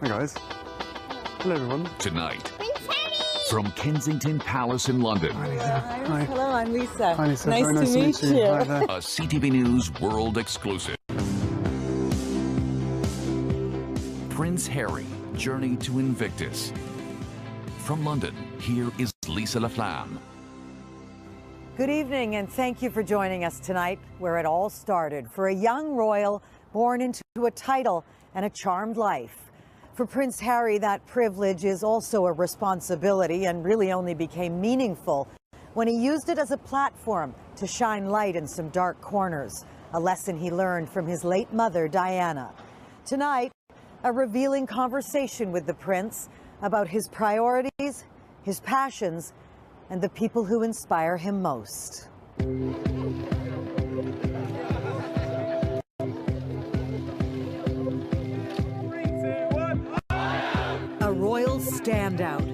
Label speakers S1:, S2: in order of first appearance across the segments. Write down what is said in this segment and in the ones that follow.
S1: Hi guys. Hello everyone.
S2: Tonight, from Kensington Palace in London.
S1: Hi.
S3: Hello, I'm Lisa.
S1: Hi Lisa.
S3: Nice
S1: Very
S3: to meet you.
S1: Hi there.
S2: A CTV News world exclusive. Prince Harry, journey to Invictus. From London, here is Lisa LaFlamme.
S4: Good evening, and thank you for joining us tonight, where it all started for a young royal born into a title and a charmed life. For Prince Harry, that privilege is also a responsibility and really only became meaningful when he used it as a platform to shine light in some dark corners, a lesson he learned from his late mother, Diana. Tonight, a revealing conversation with the prince about his priorities, his passions, and the people who inspire him most. A royal standout.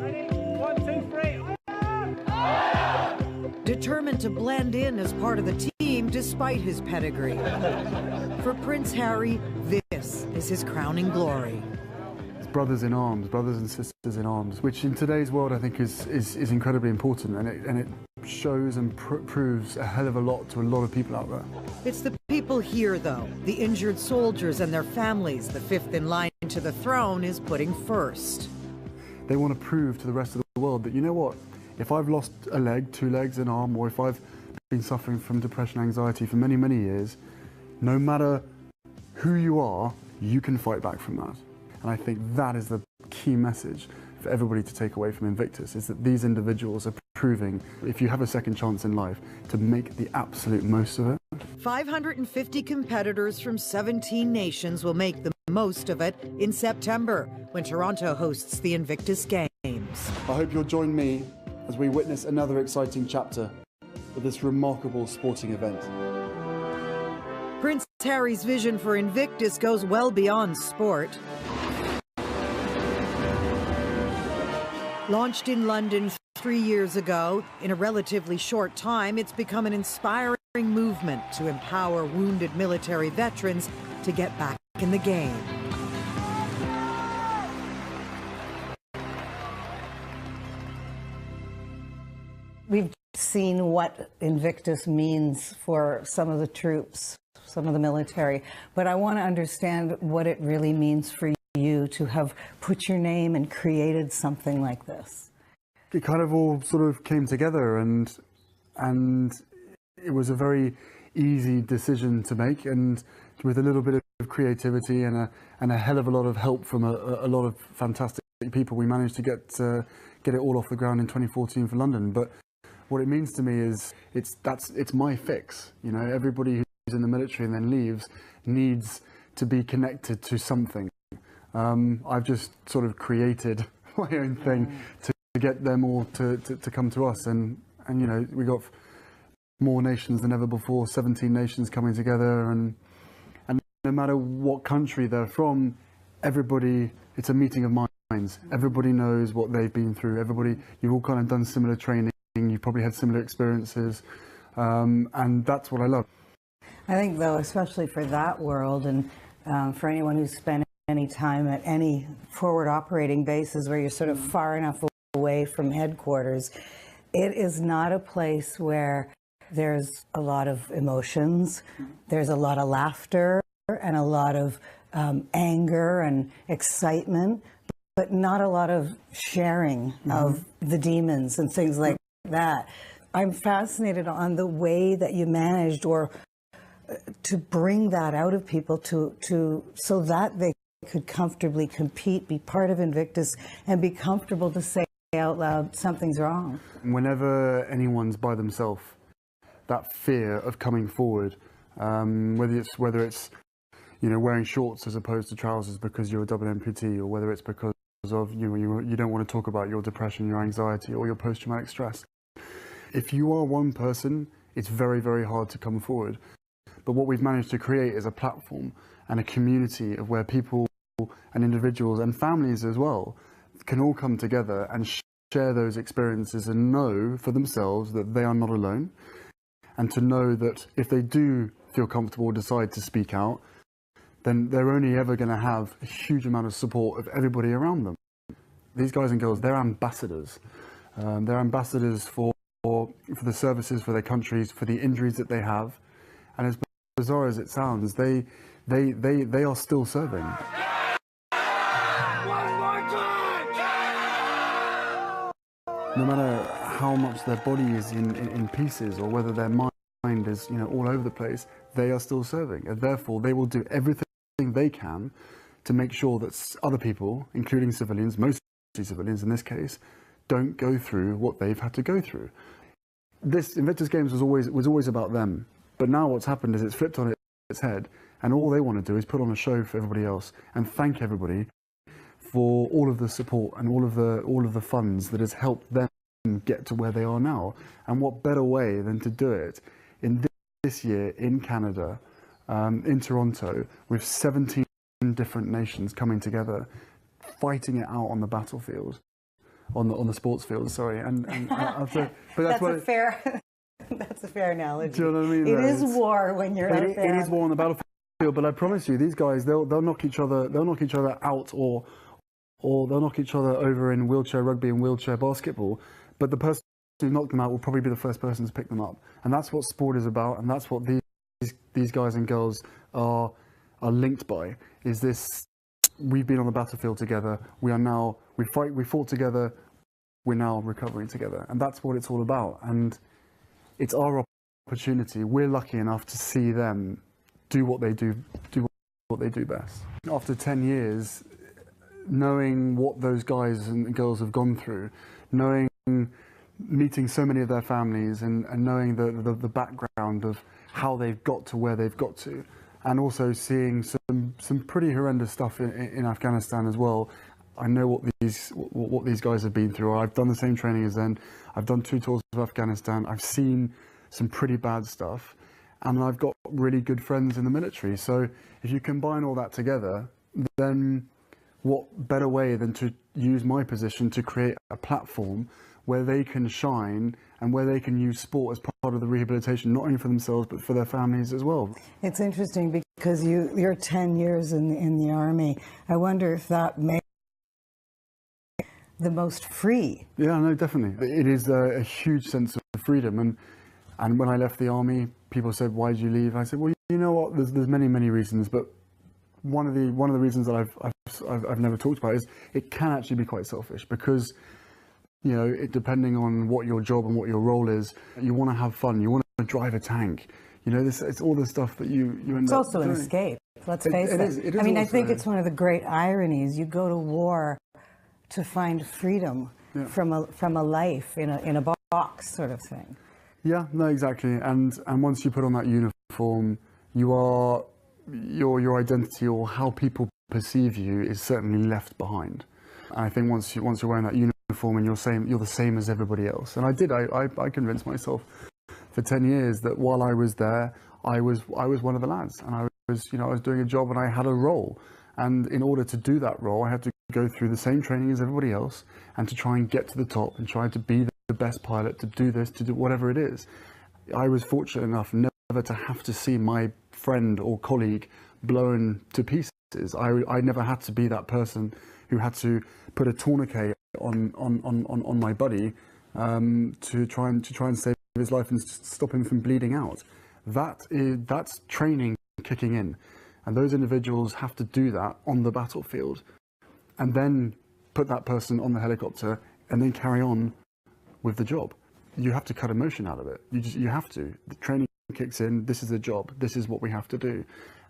S4: Determined to blend in as part of the team despite his pedigree. For Prince Harry, this is his crowning glory.
S1: Brothers in arms, brothers and sisters in arms, which in today's world I think is incredibly important, and it shows and proves a hell of a lot to a lot of people out there.
S4: It's the people here, though, the injured soldiers and their families, the fifth in line to the throne is putting first.
S1: They want to prove to the rest of the world that, you know what, if I've lost a leg, 2 legs, an arm, or if I've been suffering from depression, anxiety for many, many years, no matter who you are, you can fight back from that. And I think that is the key message for everybody to take away from Invictus, is that these individuals are proving, if you have a second chance in life, to make the absolute most of it.
S4: 550 competitors from 17 nations will make the most of it in September, when Toronto hosts the Invictus Games.
S1: I hope you'll join me as we witness another exciting chapter of this remarkable sporting event.
S4: Prince Harry's vision for Invictus goes well beyond sport. Launched in London 3 years ago, in a relatively short time, it's become an inspiring movement to empower wounded military veterans to get back in the game.
S3: We've seen what Invictus means for some of the troops, some of the military, but I want to understand what it really means for you to have put your name and created something like this.
S1: It kind of all sort of came together, and it was a very easy decision to make, and with a little bit of creativity and a hell of a lot of help from a lot of fantastic people, we managed to get it all off the ground in 2014 for London. But what it means to me is it's my fix. You know, everybody who's in the military and then leaves needs to be connected to something. I've just sort of created my own thing to get them all to come to us, and you know, we got more nations than ever before, 17 nations coming together, and no matter what country they're from, everybody, it's a meeting of minds. Everybody knows what they've been through. Everybody, you've all kind of done similar training, you've probably had similar experiences, and that's what I love.
S3: I think, though, especially for that world, and for anyone who's spent any time at any forward operating bases where you're sort of far enough away from headquarters, it is not a place where there's a lot of emotions. There's a lot of laughter and a lot of anger and excitement, but not a lot of sharing of the demons and things like that. I'm fascinated on the way that you managed to bring that out of people so that they could comfortably compete, be part of Invictus, and be comfortable to say out loud, something's wrong.
S1: Whenever anyone's by themselves, that fear of coming forward, whether it's you know, wearing shorts as opposed to trousers because you're a double amputee, or whether it's because of you don't want to talk about your depression, your anxiety, or your post-traumatic stress. If you are one person, it's very, very hard to come forward. But what we've managed to create is a platform and a community of where people and individuals and families as well can all come together and share those experiences and know for themselves that they are not alone, and to know that if they do feel comfortable or decide to speak out, then they're only ever going to have a huge amount of support of everybody around them. These guys and girls, they're ambassadors. They're ambassadors for the services, for their countries, for the injuries that they have. And as bizarre as it sounds, they are still serving. No matter how much their body is in pieces, or whether their mind is, you know, all over the place, they are still serving. And therefore, they will do everything they can to make sure that other people, including civilians, mostly civilians in this case, don't go through what they've had to go through. This Invictus Games was always about them, but now what's happened is it's flipped on its head, and all they want to do is put on a show for everybody else and thank everybody for all of the support and all of the funds that has helped them get to where they are now. And what better way than to do it in this year in Canada, in Toronto, with 17 different nations coming together, fighting it out on the battlefield, on the sports field. Sorry, and after, but
S3: that's a fair. That's a fair analogy.
S1: Do you know what I mean?
S3: It is war when you're out there.
S1: It is war on the battlefield, but I promise you, these guys, they'll knock each other out, or they'll knock each other over in wheelchair rugby and wheelchair basketball. But the person who knocked them out will probably be the first person to pick them up, and that's what sport is about, and that's what these guys and girls are linked by. Is this? We've been on the battlefield together. We fought together. We're now recovering together, and that's what it's all about. And it's our opportunity. We're lucky enough to see them do what they do best. After 10 years, knowing what those guys and girls have gone through, meeting so many of their families, and knowing the background of how they've got to where they've got to, and also seeing some pretty horrendous stuff in Afghanistan as well. I know what these guys have been through. I've done the same training as them. I've done 2 tours of Afghanistan. I've seen some pretty bad stuff, and I've got really good friends in the military. So if you combine all that together, then what better way than to use my position to create a platform where they can shine and where they can use sport as part of the rehabilitation, not only for themselves but for their families as well. It's
S3: interesting because you're 10 years in the Army. I wonder if that made the most free.
S1: Yeah, no, definitely. It is a huge sense of freedom. And when I left the Army, people said, "Why did you leave?" I said, "Well, you know what? There's many reasons, but one of the reasons that I've never talked about is it can actually be quite selfish, because, you know, depending on what your job and what your role is, you want to have fun. You want to drive a tank. You know, it's all the stuff that you end up.
S3: It's also
S1: doing.
S3: An escape. Let's face it.
S1: It is
S3: I mean, I think
S1: also,
S3: it's one of the great ironies. You go to war to find freedom from a life in a box sort of thing.
S1: Yeah, no, exactly. And once you put on that uniform, your identity, or how people perceive you, is certainly left behind. And I think once you're wearing that uniform and you're the same as everybody else. And I convinced myself for 10 years that while I was there, I was one of the lads, and I was doing a job and I had a role. And in order to do that role, I had to go through the same training as everybody else, and to try and get to the top and try to be the best pilot, to do this, to do whatever it is. I was fortunate enough never to have to see my friend or colleague blown to pieces. I never had to be that person who had to put a tourniquet on my buddy to try and save his life and stop him from bleeding out. That's training kicking in. And those individuals have to do that on the battlefield, and then put that person on the helicopter and then carry on with the job. You have to cut emotion out of it. You have to. The training kicks in. This is the job. This is what we have to do.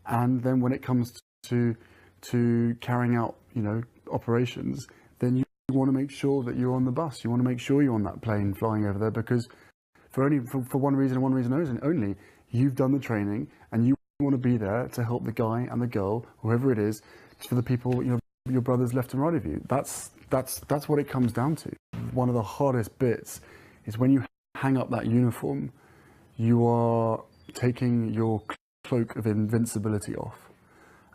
S1: And then when it comes to carrying out, you know, operations, then you want to make sure that you're on the bus. You want to make sure you're on that plane flying over there, because for one reason and one reason only, you've done the training, and you want to be there to help the guy and the girl, whoever it is, for the people, you know, your brothers left and right of you. That's what it comes down to. One of the hardest bits is when you hang up that uniform, you are taking your cloak of invincibility off.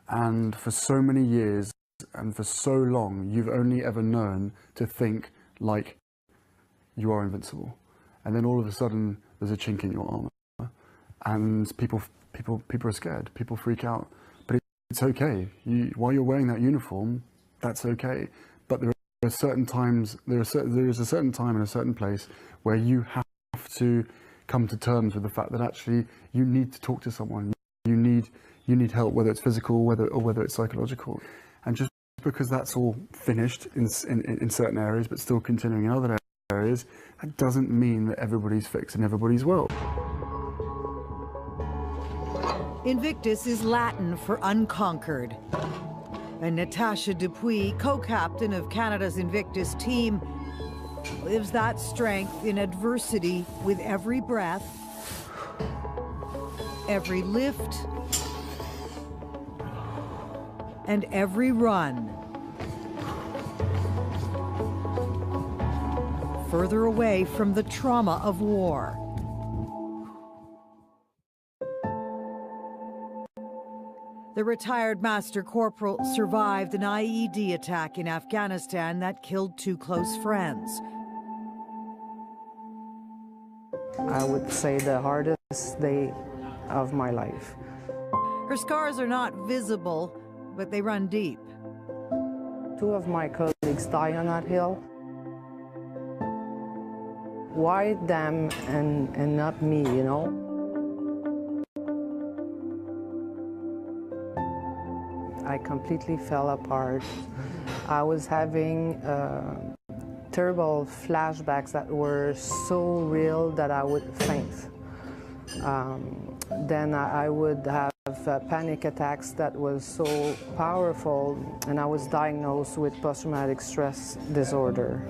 S1: And for so many years and for so long, you've only ever known to think like you are invincible. And then all of a sudden, there's a chink in your armor, and people are scared. People freak out. But it's okay. While you're wearing that uniform, that's okay. But there are certain times, there is a certain time and a certain place where you have to come to terms with the fact that actually you need to talk to someone. You need help, whether it's physical, whether it's psychological. And just because that's all finished in certain areas, but still continuing in other areas, that doesn't mean that everybody's fixed and everybody's well.
S4: Invictus is Latin for unconquered. And Natasha Dupuis, co-captain of Canada's Invictus team, lives that strength in adversity with every breath, every lift, and every run. Further away from the trauma of war. The retired Master Corporal survived an IED attack in Afghanistan that killed 2 close friends.
S5: I would say the hardest day of my life.
S4: Her scars are not visible, but they run deep.
S5: 2 of my colleagues died on that hill. Why them and not me, you know? I completely fell apart. I was having terrible flashbacks that were so real that I would faint. Then I would have panic attacks that was so powerful, and I was diagnosed with post-traumatic stress disorder.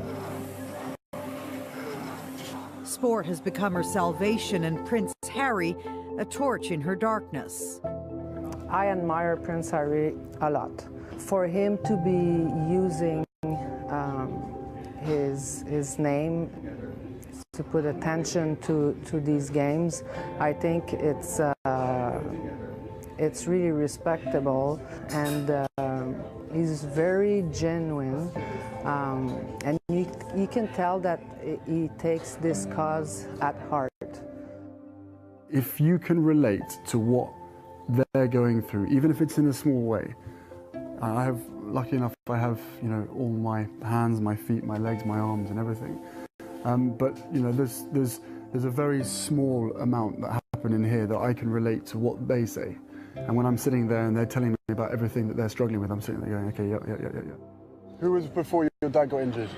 S4: Sport has become her salvation, and Prince Harry a torch in her darkness.
S5: I admire Prince Harry a lot. For him to be using his name to put attention to these games, I think it's really respectable, and he's very genuine, and you can tell that he takes this cause at heart.
S1: If you can relate to what they're going through, even if it's in a small way. Lucky enough, I have, you know, all my hands, my feet, my legs, my arms, and everything. But you know, there's a very small amount that happen in here that I can relate to what they say. And when I'm sitting there and they're telling me about everything that they're struggling with, I'm sitting there going, okay, yeah. Who was before your dad got injured?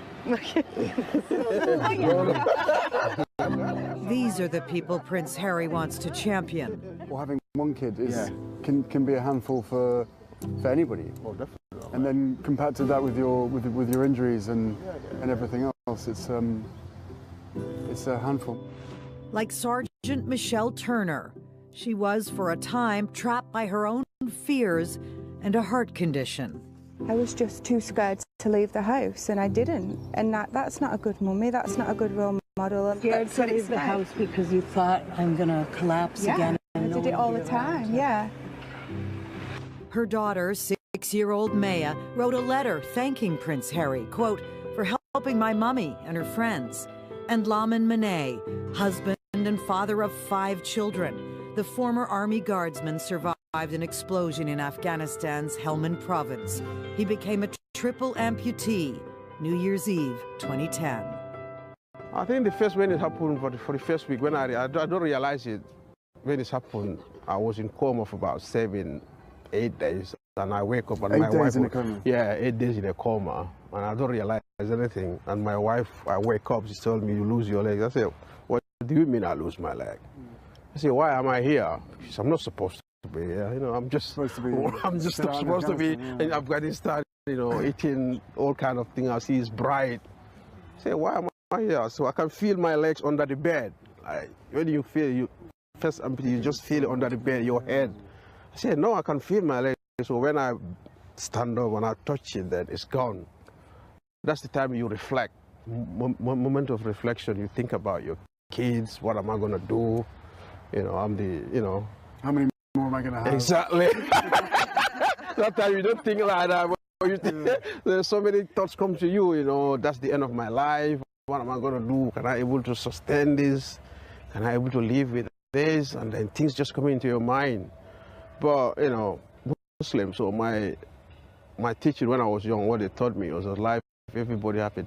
S4: These are the people Prince Harry wants to champion.
S1: Well, having one kid can be a handful for anybody. Oh, definitely. And then compared to that with your injuries and everything else, it's a handful.
S4: Like Sergeant Michelle Turner, she was for a time trapped by her own fears and a heart condition.
S6: I was just too scared to leave the house, and I didn't. And that's not a good mummy. That's not a good role model.
S3: Scared to leave the house because you thought, I'm going to collapse again.
S6: I did it all the time, yeah.
S4: Her daughter, 6-year-old Maya, wrote a letter thanking Prince Harry, quote, for helping my mummy and her friends. And Lamin Manet, husband and father of 5 children, the former Army Guardsman survived an explosion in Afghanistan's Helmand province. He became a triple amputee, New Year's Eve 2010.
S7: I think the first when it happened for the first week, when I don't realize it, when it happened, I was in coma for about 7-8 days, and I wake up and my wife,
S1: in a coma.
S7: Yeah, 8 days in a coma, and I don't realize anything. And my wife, I wake up, she told me, you lose your legs. I said, what do you mean I lose my leg? I said, why am I here? She said, I'm not supposed to be here. You know, I'm just supposed to be in Afghanistan, you know, eating all kind of things. I see it's bright. I said, why am I here? So I can feel my legs under the bed. Like, when you feel you just feel it under the bed, your head. I said, no, I can feel my legs. So when I stand up and I touch it, then it's gone. That's the time you reflect. Moment of reflection. You think about your kids. What am I going to do? You know, how many more am I going to have? Exactly. That time you don't think like that. But you think, there's so many thoughts come to you. You know, that's the end of my life. What am I going to do? Can I able to sustain this? Can I able to live with this? And then things just come into your mind. But, you know, Muslim, so my teaching when I was young, what they taught me was that life, everybody have a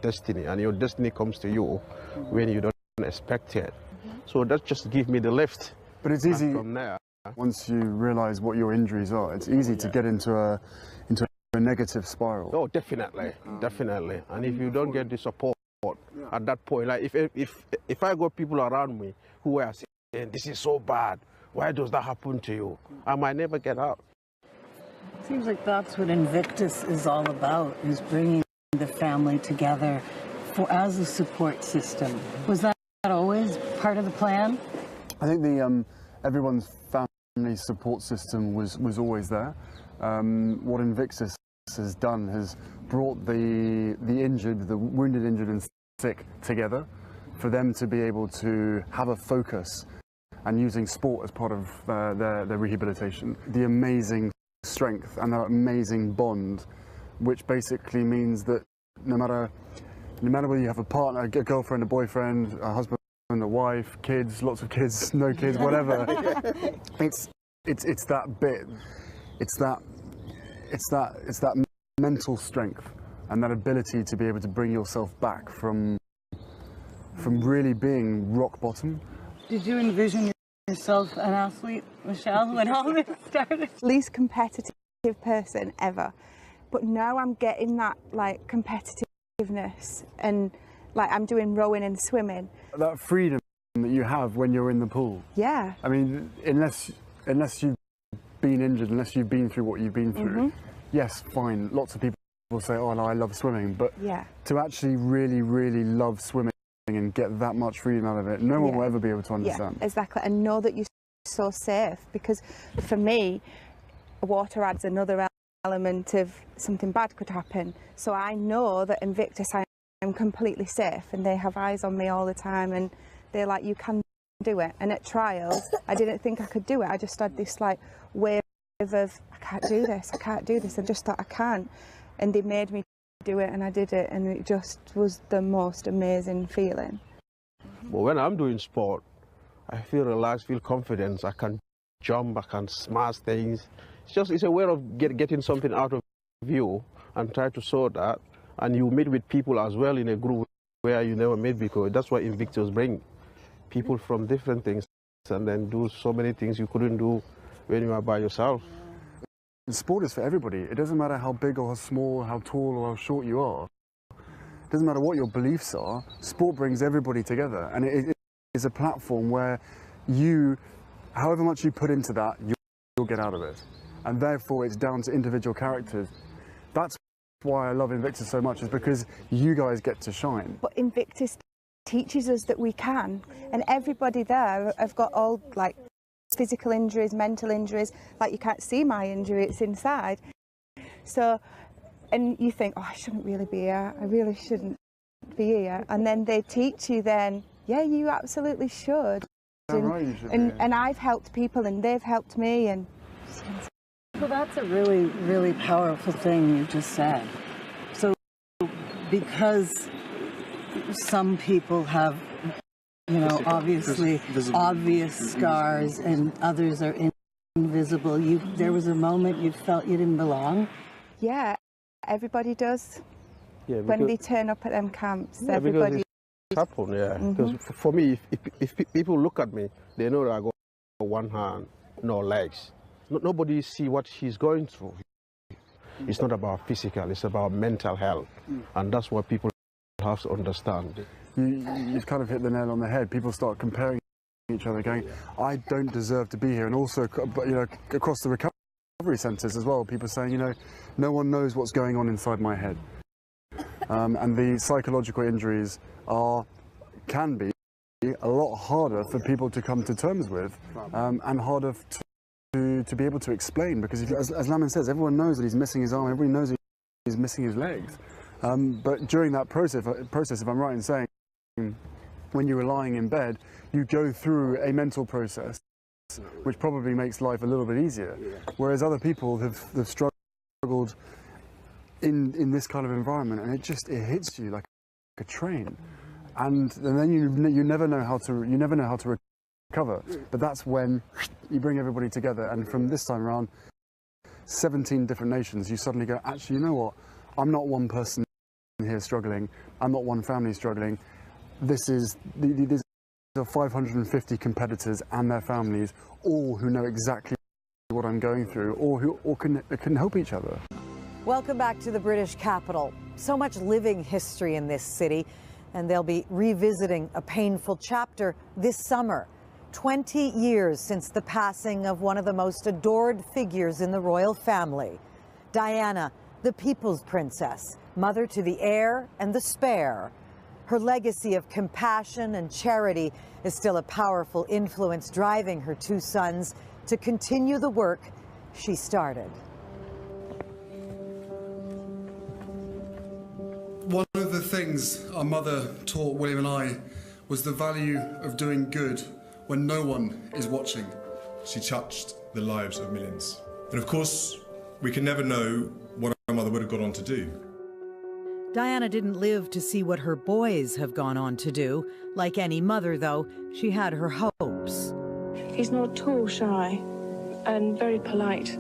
S7: destiny, and your destiny comes to you when you don't expect it. So that just give me the lift.
S1: But it's easy
S7: from there.
S1: once you realise what your injuries are. It's easy to get into a negative spiral.
S7: Oh, definitely, definitely. And if you don't get the support at that point, like if I got people around me who are saying, "This is so bad, why does that happen to you?" I might never get out.
S3: Seems like that's what Invictus is all about, is bringing the family together as a support system. Was that always part of the plan?
S1: I think everyone's family support system was always there. What Invictus has done has brought the injured, the wounded, injured and sick together for them to be able to have a focus and using sport as part of their rehabilitation. The amazing strength and that amazing bond, which basically means that no matter whether you have a partner, a girlfriend, a boyfriend, a husband, a wife, kids, lots of kids, no kids, whatever, it's that bit, it's that mental strength and that ability to be able to bring yourself back from really being rock bottom.
S3: Did you envision yourself an athlete, Michelle, when all this started?
S6: Least competitive person ever, but now I'm getting that like competitiveness, and like I'm doing rowing and swimming.
S1: That freedom that you have when you're in the pool.
S6: Yeah.
S1: I mean, unless you've been injured, unless you've been through what you've been through, yes, fine. Lots of people will say, "Oh, no, I love swimming," but to actually really, really love swimming and get that much freedom out of it, no one will ever be able to understand.
S6: Yeah, exactly, and know that you're so safe, because for me, water adds another element of something bad could happen. So I know that Invictus, I am completely safe, and they have eyes on me all the time, and they're like, "You can do it." And at trials, I didn't think I could do it. I just had this like wave of, "I can't do this, I can't do this." I just thought I can't, and they made me do it, and I did it, and it just was the most amazing feeling.
S7: But when I'm doing sport, I feel relaxed, feel confidence. I can jump, I can smash things. It's a way of getting something out of you and try to sort that. And you meet with people as well in a group where you never met before. That's why Invictus bring people from different things and then do so many things you couldn't do when you are by yourself.
S1: Sport is for everybody. It doesn't matter how big or how small, how tall or how short you are. It doesn't matter what your beliefs are. Sport brings everybody together, and it is a platform where you, however much you put into that, you'll get out of it. And therefore, it's down to individual characters. That's why I love Invictus so much, is because you guys get to shine.
S6: But Invictus teaches us that we can, and everybody there have got all like physical injuries, mental injuries. Like, you can't see my injury, it's inside. So, and you think, "Oh, I shouldn't really be here, I really shouldn't be here." And then they teach you then, yeah, you absolutely should. And I've helped people and they've helped me. And
S3: Well, that's a really, really powerful thing you just said. So, because some people have, you know, obviously obvious scars and others are invisible, there was a moment you felt you didn't belong?
S6: yeah, everybody does.
S7: Yeah,
S6: When they turn up at them camps,
S7: yeah,
S6: everybody...
S7: because happen, yeah. Because for me, if people look at me, they know that I got one hand, no legs. Nobody see what she's going through. It's not about physical, it's about mental health. And that's what people have to understand.
S1: You've kind of hit the nail on the head. People start comparing each other, going, "I don't deserve to be here." And also, you know, across the recovery centres as well, people saying, you know, "No one knows what's going on inside my head." And the psychological injuries can be a lot harder for people to come to terms with, and harder to be able to explain, because as Lamin says, everyone knows that he's missing his arm, everybody knows he's missing his legs. But during that process, if I'm right in saying, when you were lying in bed, you go through a mental process, which probably makes life a little bit easier. Whereas other people have struggled in this kind of environment, and it hits you like a train, and then you never know how to recover. But that's when you bring everybody together, and from this time around, 17 different nations, you suddenly go, actually, you know what? I'm not one person here struggling. I'm not one family struggling. These are 550 competitors and their families, all who know exactly what I'm going through, or who can help each other.
S4: Welcome back to the British capital. So much living history in this city, and they'll be revisiting a painful chapter this summer. 20 years since the passing of one of the most adored figures in the royal family, Diana, the People's Princess, mother to the heir and the spare. Her legacy of compassion and charity is still a powerful influence driving her two sons to continue the work she started.
S8: One of the things our mother taught William and I was the value of doing good when no one is watching.
S9: She touched the lives of millions. And of course, we can never know what our mother would have gone on to do.
S4: Diana didn't live to see what her boys have gone on to do. Like any mother, though, she had her hopes.
S10: He's not at all shy and very polite,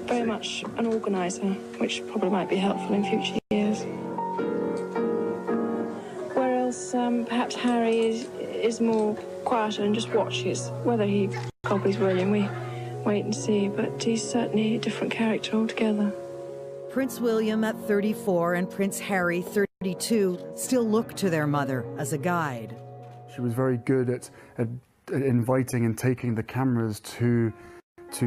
S10: very much an organiser, which probably might be helpful in future years. Whereas perhaps Harry is more quieter and just watches. Whether he copies William, we wait and see, but he's certainly a different character altogether.
S4: Prince William at 34 and Prince Harry, 32, still look to their mother as a guide.
S1: She was very good at inviting and taking the cameras to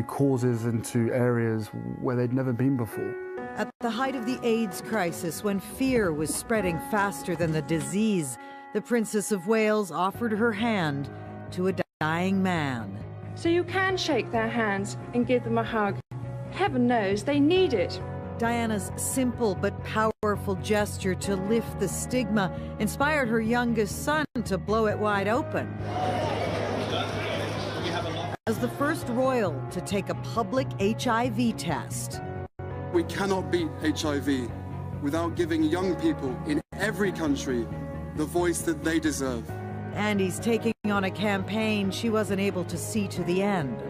S1: causes and to areas where they'd never been before.
S4: At the height of the AIDS crisis, when fear was spreading faster than the disease, the Princess of Wales offered her hand to a dying man.
S10: So you can shake their hands and give them a hug. Heaven knows they need it.
S4: Diana's simple but powerful gesture to lift the stigma inspired her youngest son to blow it wide open. As the first royal to take a public HIV test.
S8: We cannot beat HIV without giving young people in every country the voice that they deserve.
S4: And he's taking on a campaign she wasn't able to see to the end.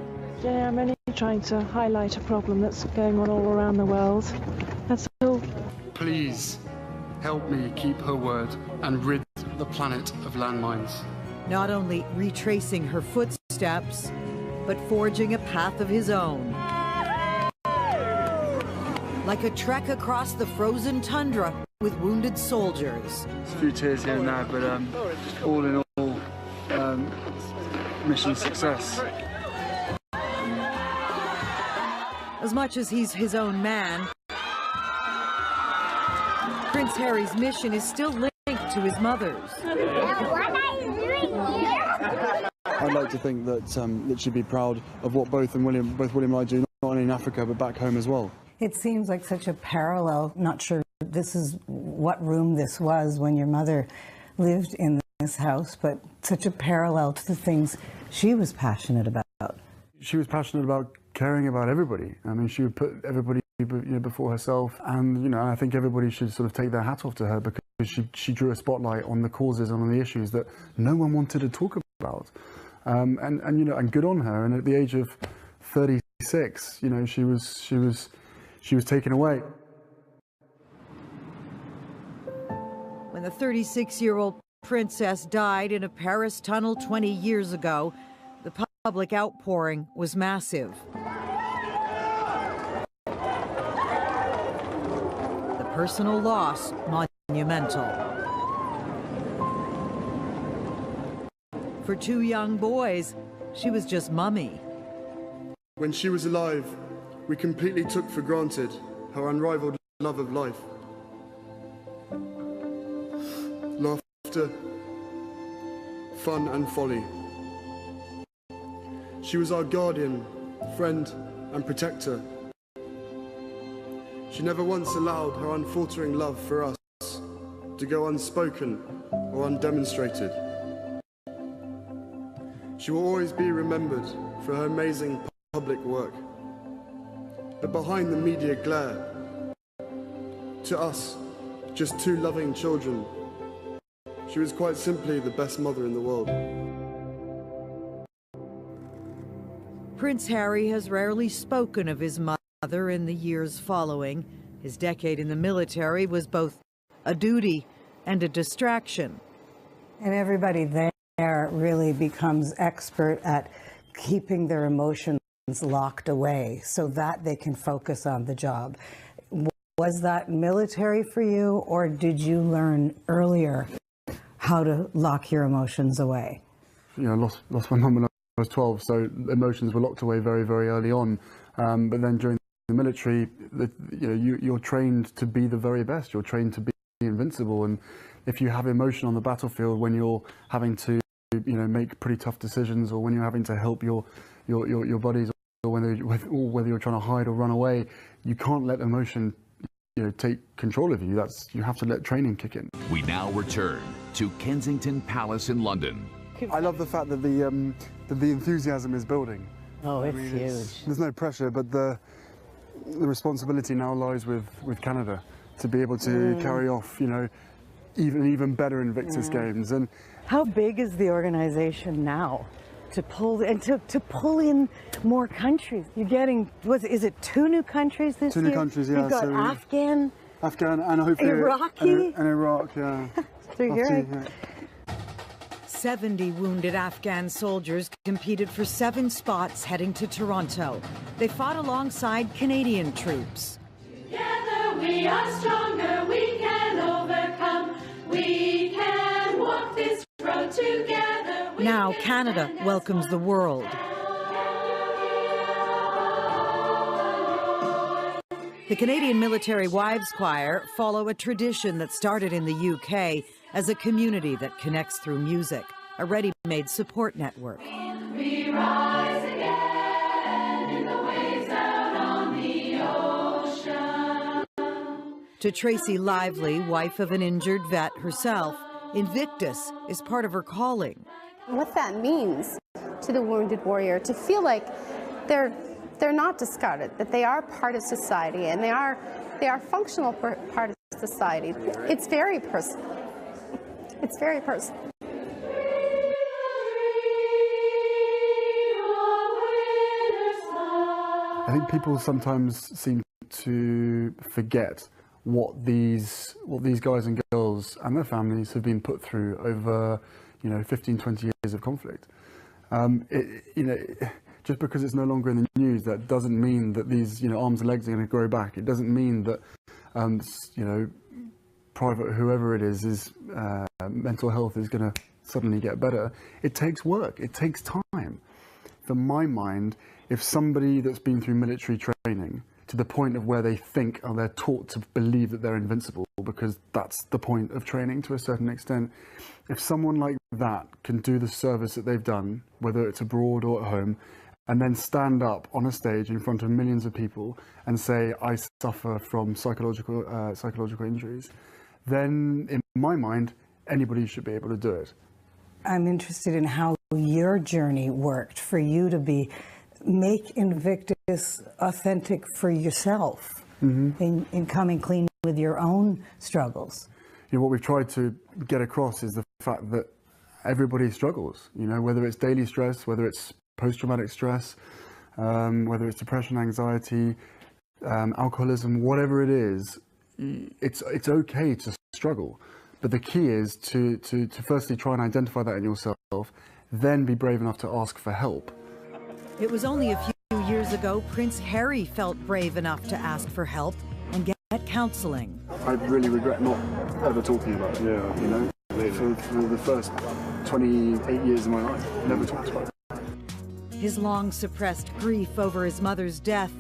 S10: Yeah, I'm only trying to highlight a problem that's going on all around the world. That's all.
S8: Please help me keep her word and rid the planet of landmines.
S4: Not only retracing her footsteps, but forging a path of his own. Like a trek across the frozen tundra with wounded soldiers.
S1: A few tears here and there, but all in all, mission success.
S4: As much as he's his own man, Prince Harry's mission is still linked to his mother's.
S1: I'd like to think that she'd be proud of what both William and I do, not only in Africa, but back home as well.
S3: It seems like such a parallel. Not sure this is what room this was when your mother lived in this house, but such a parallel to the things she was passionate about.
S1: She was passionate about caring about everybody. I mean, she would put everybody before herself, and I think everybody should sort of take their hat off to her, because she drew a spotlight on the causes and on the issues that no one wanted to talk about. And good on her. And at the age of 36, she was taken away.
S4: When the 36-year-old princess died in a Paris tunnel 20 years ago, the public outpouring was massive. The personal loss monumental. For two young boys, she was just mummy.
S8: When she was alive, we completely took for granted her unrivaled love of life. Laughter, fun and folly. She was our guardian, friend and protector. She never once allowed her unfaltering love for us to go unspoken or undemonstrated. She will always be remembered for her amazing public work. But behind the media glare, to us, just two loving children, she was quite simply the best mother in the world.
S4: Prince Harry has rarely spoken of his mother in the years following. His decade in the military was both a duty and a distraction.
S3: And everybody there really becomes expert at keeping their emotions locked away so that they can focus on the job. Was that military for you, or did you learn earlier how to lock your emotions away?
S1: You know, lost my mum when I was 12, so emotions were locked away very, very early on. But then during the military, you're trained to be the very best. You're trained to be invincible. And if you have emotion on the battlefield when you're having to, make pretty tough decisions, or when you're having to help your buddies, or whether you're trying to hide or run away, you can't let emotion take control of you. You have to let training kick in.
S2: We now return to Kensington Palace in London.
S1: I love the fact that the enthusiasm is building.
S3: Oh, it's huge.
S1: There's no pressure, but the responsibility now lies with Canada to be able to carry off, even better Invictus games. And
S3: how big is the organization now? To pull in more countries. You're getting, is it 2 new countries this year?
S1: 2 new countries, yeah.
S3: You've got
S1: so
S3: Afghan
S1: and hopefully
S3: Iraqi?
S1: and Iraq, yeah.
S3: So you're
S4: 70 wounded Afghan soldiers competed for 7 spots heading to Toronto. They fought alongside Canadian troops.
S11: Together we are stronger, we can overcome, we can walk this road together.
S4: Now Canada welcomes the world. The Canadian Military Wives Choir follow a tradition that started in the UK as a community that connects through music, a ready-made support network.
S11: We rise again in the waves out on the ocean.
S4: To Tracy Lively, wife of an injured vet herself, Invictus is part of her calling.
S12: What that means to the wounded warrior, to feel like they're not discarded, that they are part of society, and they are functional part of society. It's very personal. It's very personal.
S1: I think people sometimes seem to forget what these guys and girls and their families have been put through over 15, 20 years of conflict. Just because it's no longer in the news, that doesn't mean that these arms and legs are going to grow back. It doesn't mean that private whoever it is mental health is going to suddenly get better. It takes work. It takes time. For my mind, if somebody that's been through military training to the point of where they think or they're taught to believe that they're invincible, because that's the point of training to a certain extent, if someone like that can do the service that they've done, whether it's abroad or at home, and then stand up on a stage in front of millions of people and say, I suffer from psychological injuries, then in my mind, anybody should be able to do it.
S3: I'm interested in how your journey worked for you to make Invictus authentic for yourself in coming clean with your own struggles.
S1: What we've tried to get across is the fact that everybody struggles, whether it's daily stress, whether it's post-traumatic stress, whether it's depression, anxiety, alcoholism, whatever it is, it's okay to struggle. But the key is to firstly try and identify that in yourself, then be brave enough to ask for help.
S4: It was only a few years ago Prince Harry felt brave enough to ask for help and get counseling.
S1: I really regret not ever talking about it, for the first 28 years of my life, never talked about it.
S4: His long suppressed grief over his mother's death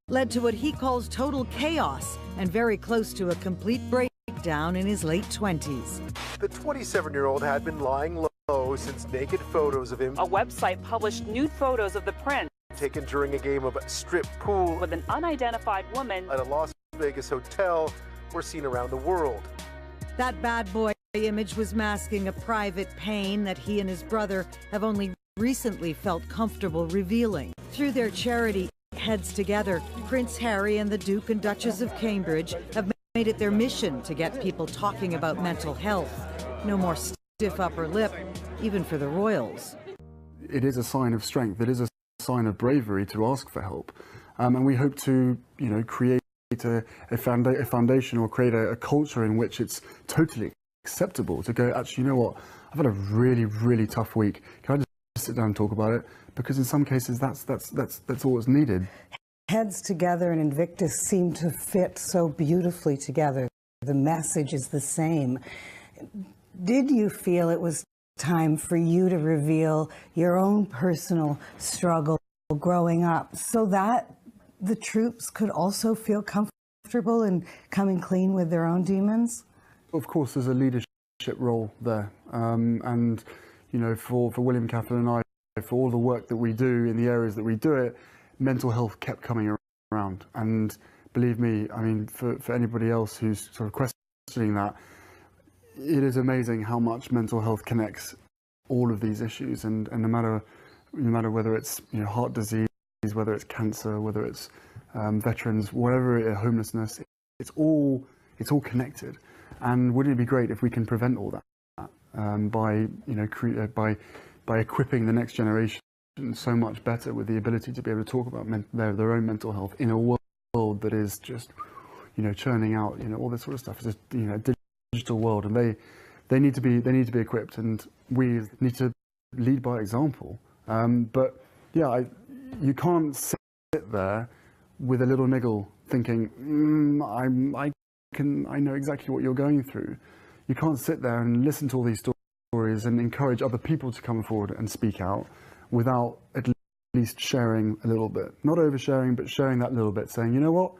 S4: led to what he calls total chaos and very close to a complete breakdown in his late 20s.
S13: The 27-year-old had been lying low since naked photos of him.
S14: A website published nude photos of the prince
S13: taken during a game of strip pool
S14: with an unidentified woman
S13: at a Las Vegas hotel were seen around the world.
S4: That bad boy image was masking a private pain that he and his brother have only recently felt comfortable revealing. Through their charity Heads Together, Prince Harry and the Duke and Duchess of Cambridge have made it their mission to get people talking about mental health. No more stiff upper lip, even for the royals.
S1: It is a sign of strength. It is a sign of bravery to ask for help. and we hope to, you know, create a foundation or create a culture in which it's totally acceptable to go, actually, you know what, I've had a really, really tough week. Can I just sit down and talk about it? Because in some cases, that's all that's needed.
S3: Heads Together and Invictus seem to fit so beautifully together. The message is the same. Did you feel it was time for you to reveal your own personal struggle growing up so that the troops could also feel comfortable in coming clean with their own demons?
S1: Of course, there's a leadership role there. And, you know, for William, Catherine and I, for all the work that we do in the areas that we do it, mental health kept coming around. And believe me, I mean, for anybody else who's sort of questioning that, it is amazing how much mental health connects all of these issues. And no matter whether it's, you know, heart disease, whether it's cancer, whether it's veterans, whatever it is, homelessness, it's all connected. And wouldn't it be great if we can prevent all that by, you know, by equipping the next generation so much better with the ability to be able to talk about their own mental health in a world that is just, you know, churning out, you know, all this sort of stuff. It's just, you know, a digital world, and they need to be equipped, and we need to lead by example. But yeah, you can't sit there with a little niggle thinking, I know exactly what you're going through. You can't sit there and listen to all these stories and encourage other people to come forward and speak out without at least sharing a little bit. Not oversharing, but sharing that little bit, saying, you know what,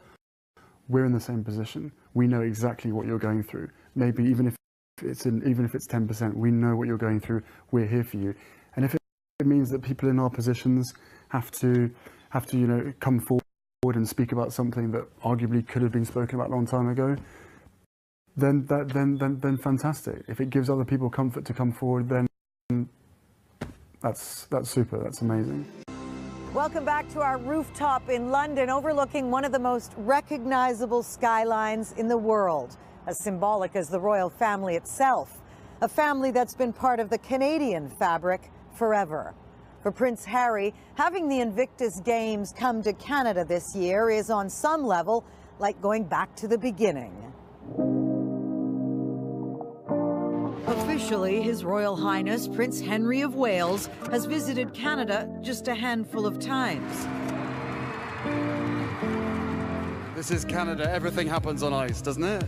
S1: we're in the same position. We know exactly what you're going through. Maybe even if it's 10%, we know what you're going through. We're here for you. And if it means that people in our positions have to, you know, come forward and speak about something that arguably could have been spoken about a long time ago, then fantastic. If it gives other people comfort to come forward, then that's super. That's amazing.
S4: Welcome back to our rooftop in London, overlooking one of the most recognizable skylines in the world, as symbolic as the royal family itself, a family that's been part of the Canadian fabric forever. For Prince Harry, having the Invictus Games come to Canada this year is on some level like going back to the beginning. Officially, His Royal Highness Prince Henry of Wales has visited Canada just a handful of times.
S1: This is Canada. Everything happens on ice, doesn't it?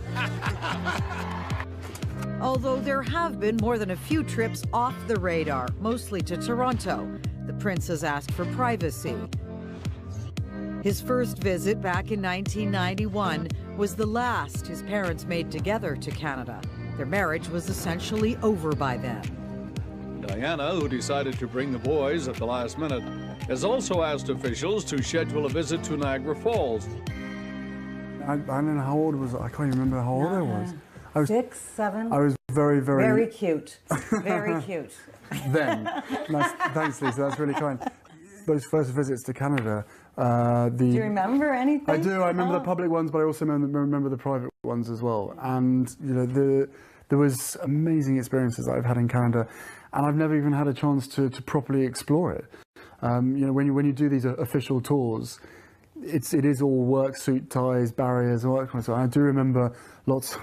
S4: Although there have been more than a few trips off the radar, mostly to Toronto. The prince has asked for privacy. His first visit back in 1991 was the last his parents made together to Canada. Their marriage was essentially over by then.
S15: Diana, who decided to bring the boys at the last minute, has also asked officials to schedule a visit to Niagara Falls.
S1: I don't know how old was I? Can't even remember how old I was. I was
S3: 6, 7.
S1: I was very
S3: cute. Very cute.
S1: Then, nice, thanks, Lisa. That's really kind. Those first visits to Canada.
S3: Do you remember anything?
S1: I do. I remember the public ones, but I also remember the private ones as well. And you know, there was amazing experiences that I've had in Canada, and I've never even had a chance to properly explore it. You know, when you do these official tours, it is all work, suit, ties, barriers, all that kind of stuff. And I do remember lots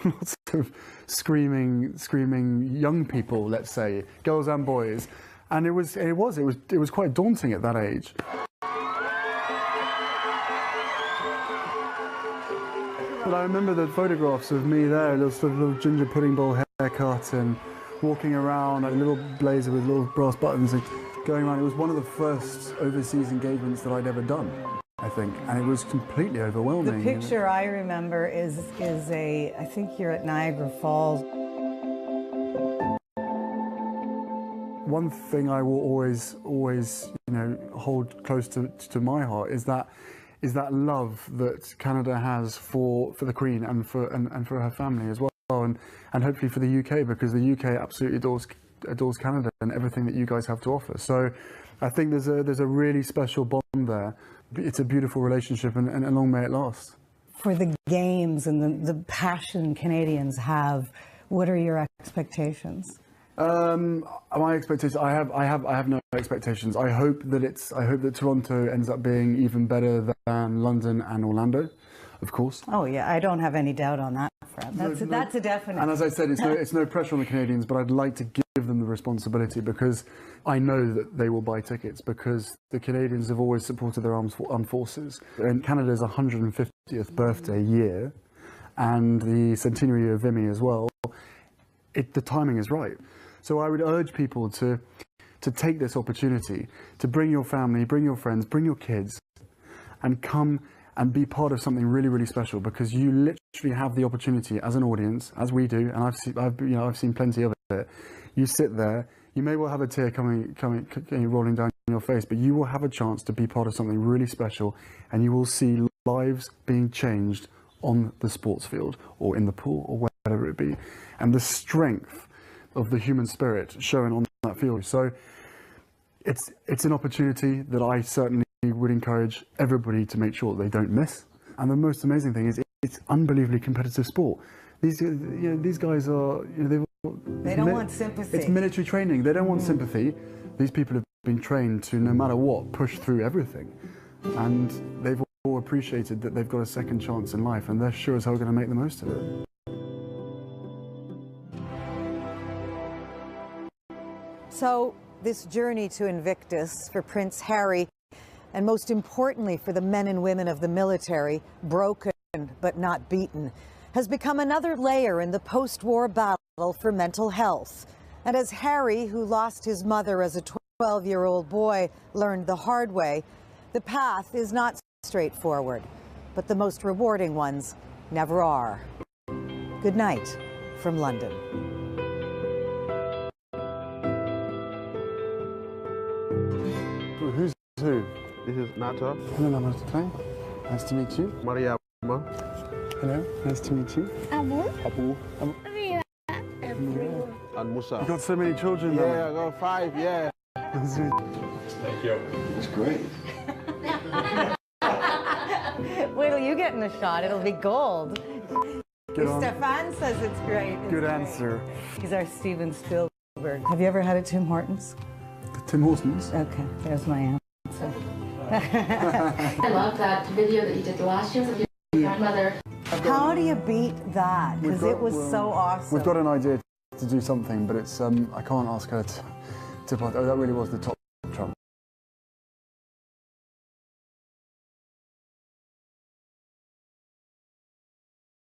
S1: of screaming young people, let's say, girls and boys, and it was quite daunting at that age. But I remember the photographs of me there, a little ginger pudding bowl haircut, and walking around, like a little blazer with little brass buttons, and going around. It was one of the first overseas engagements that I'd ever done, I think, and it was completely overwhelming.
S3: The picture I remember is I think you're at Niagara Falls.
S1: One thing I will always, you know, hold close to my heart is that love that Canada has for the Queen and for her family as well, and hopefully for the UK, because the UK absolutely adores Canada and everything that you guys have to offer. So I think there's a really special bond there. It's a beautiful relationship, and long may it last.
S3: For the games and the passion Canadians have, what are your expectations?
S1: My expectations. I have no expectations. I hope that Toronto ends up being even better than London and Orlando, of course.
S4: Oh yeah, I don't have any doubt on that front. That's a definite.
S1: And as I said, it's no pressure on the Canadians, but I'd like to give them the responsibility because I know that they will buy tickets because the Canadians have always supported their armed forces. And Canada's 150th birthday year, and the centenary of Vimy as well. The timing is right. So I would urge people to take this opportunity to bring your family, bring your friends, bring your kids, and come and be part of something really, really special because you literally have the opportunity as an audience, as we do, and I've seen plenty of it. You sit there, you may well have a tear coming rolling down your face, but you will have a chance to be part of something really special, and you will see lives being changed on the sports field or in the pool or wherever it be, and the strength of the human spirit shown on that field. So it's an opportunity that I certainly would encourage everybody to make sure they don't miss. And the most amazing thing is it's unbelievably competitive sport. These guys are,
S4: they don't want sympathy.
S1: It's military training. They don't want sympathy. These people have been trained to, no matter what, push through everything. And they've all appreciated that they've got a second chance in life, and they're sure as hell going to make the most of it.
S4: So this journey to Invictus for Prince Harry, and most importantly for the men and women of the military, broken but not beaten, has become another layer in the post-war battle for mental health. And as Harry, who lost his mother as a 12-year-old boy, learned the hard way, the path is not straightforward, but the most rewarding ones never are. Good night from London.
S1: Who's who?
S7: This is Nata.
S1: Hello, Namaste. Nice to meet you.
S7: Maria.
S1: Hello, nice to meet you.
S7: Abu.
S1: Everyone.
S7: And Musa.
S1: You've got so many children now.
S7: Yeah, I got 5, yeah.
S16: Thank you.
S1: It's great.
S4: Wait till you get in the shot, it'll be gold.
S1: Stefan
S4: says it's great.
S1: Good answer.
S4: He's our Steven Spielberg. Have you ever had a Tim Hortons?
S1: Tim Hortons?
S4: Okay, there's my answer.
S17: I love that video that you did last year with your grandmother.
S4: How do you beat that? Because it was so awesome.
S1: We've got an idea to do something, but it's I can't ask her to. Oh, that really was the top